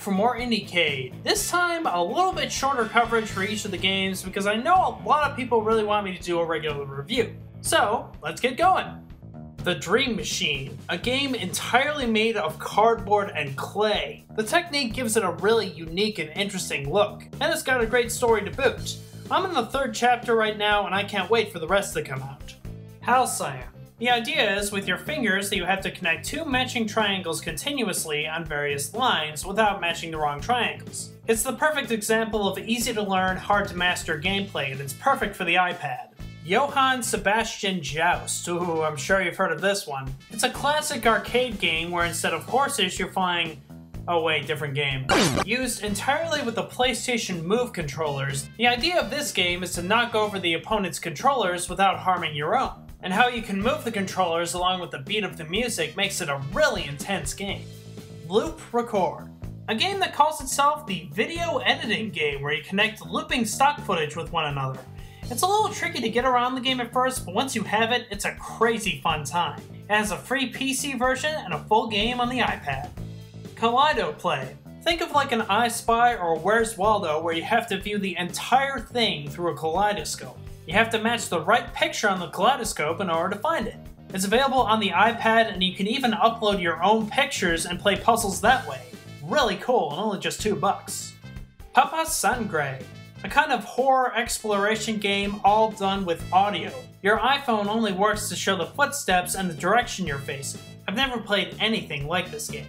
back for more IndieCade. This time, a little bit shorter coverage for each of the games because I know a lot of people really want me to do a regular review. So, let's get going. The Dream Machine, a game entirely made of cardboard and clay. The technique gives it a really unique and interesting look, and it's got a great story to boot. I'm in the 3rd chapter right now, and I can't wait for the rest to come out. Hal Saya. The idea is, with your fingers, that you have to connect 2 matching triangles continuously on various lines without matching the wrong triangles. It's the perfect example of easy to learn, hard to master gameplay, and it's perfect for the iPad. Johann, Sebastian, Joust. Ooh, I'm sure you've heard of this one. It's a classic arcade game where instead of horses, you're flying... Oh wait, different game. Used entirely with the PlayStation Move controllers, the idea of this game is to knock over the opponent's controllers without harming your own. And how you can move the controllers along with the beat of the music makes it a really intense game. Loop Raccord. A game that calls itself the video editing game where you connect looping stock footage with one another. It's a little tricky to get around the game at first, but once you have it, it's a crazy fun time. It has a free PC version and a full game on the iPad. Kaleidoplay. Think of like an I Spy or Where's Waldo where you have to view the entire thing through a kaleidoscope. You have to match the right picture on the kaleidoscope in order to find it. It's available on the iPad and you can even upload your own pictures and play puzzles that way. Really cool and only just $2. Papason Grey. A kind of horror exploration game all done with audio. Your iPhone only works to show the footsteps and the direction you're facing. I've never played anything like this game.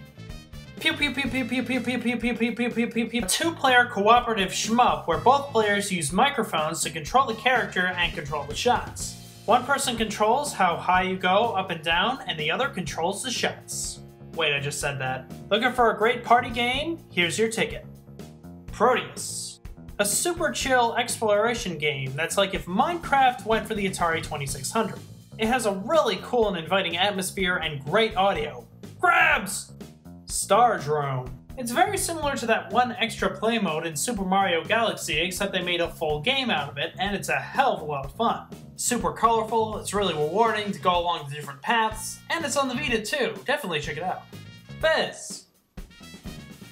PewPewPewPewPewPewPewPewPewPewPewPew. A 2-player cooperative shmup where both players use microphones to control the character and control the shots. One person controls how high you go up and down, and the other controls the shots. Wait, I just said that. Looking for a great party game? Here's your ticket. Proteus. A super chill exploration game that's like if Minecraft went for the Atari 2600. It has a really cool and inviting atmosphere and great audio. Grabs! Stardrone. It's very similar to that one extra play mode in Super Mario Galaxy, except they made a full game out of it, and it's a hell of a lot of fun. Super colorful, it's really rewarding to go along the different paths, and it's on the Vita too. Definitely check it out. Fizz.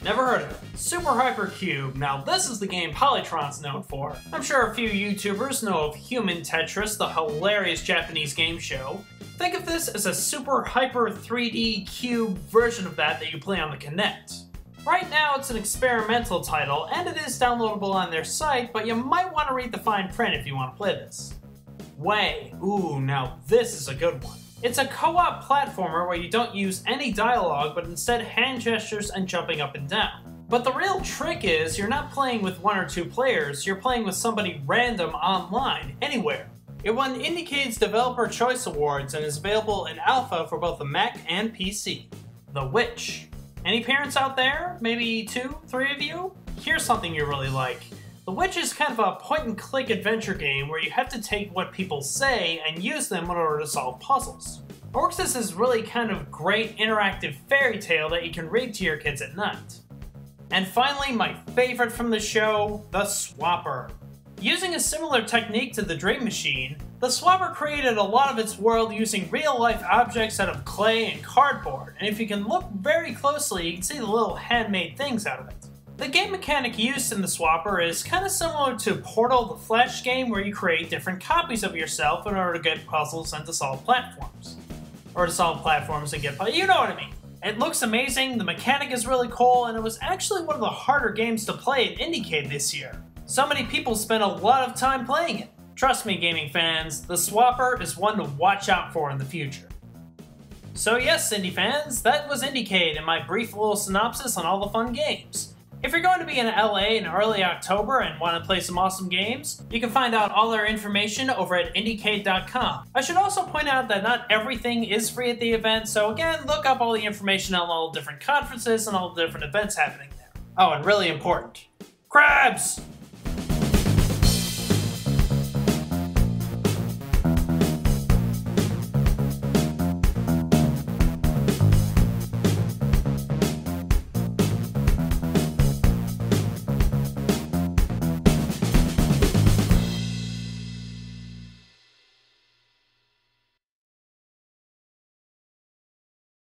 Never heard of it. Super Hypercube. Now this is the game Polytron's known for. I'm sure a few YouTubers know of Human Tetris, the hilarious Japanese game show. Think of this as a super hyper 3D cube version of that you play on the Kinect. Right now it's an experimental title and it is downloadable on their site, but you might want to read the fine print if you want to play this. Way. Ooh, now this is a good one. It's a co-op platformer where you don't use any dialogue but instead hand gestures and jumping up and down. But the real trick is you're not playing with 1 or 2 players, you're playing with somebody random online, anywhere. It won IndieCade's Developer Choice Awards and is available in alpha for both the Mac and PC. The Witch. Any parents out there? Maybe 2, 3 of you? Here's something you really like. The Witch is kind of a point-and-click adventure game where you have to take what people say and use them in order to solve puzzles. It works as this really kind of great interactive fairy tale that you can read to your kids at night. And finally, my favorite from the show, the Swapper. Using a similar technique to the Dream Machine, the Swapper created a lot of its world using real-life objects out of clay and cardboard, and if you can look very closely, you can see the little handmade things out of it. The game mechanic used in the Swapper is kind of similar to Portal the Flash game where you create different copies of yourself in order to get puzzles and to solve platforms. Or to solve platforms and get puzzles, you know what I mean. It looks amazing, the mechanic is really cool, and it was actually one of the harder games to play at IndieCade this year. So many people spent a lot of time playing it. Trust me, gaming fans, the Swapper is one to watch out for in the future. So yes, indie fans, that was IndieCade and my brief little synopsis on all the fun games. If you're going to be in LA in early October and want to play some awesome games, you can find out all their information over at IndieCade.com. I should also point out that not everything is free at the event, so again, look up all the information on all the different conferences and all the different events happening there. Oh, and really important, crabs!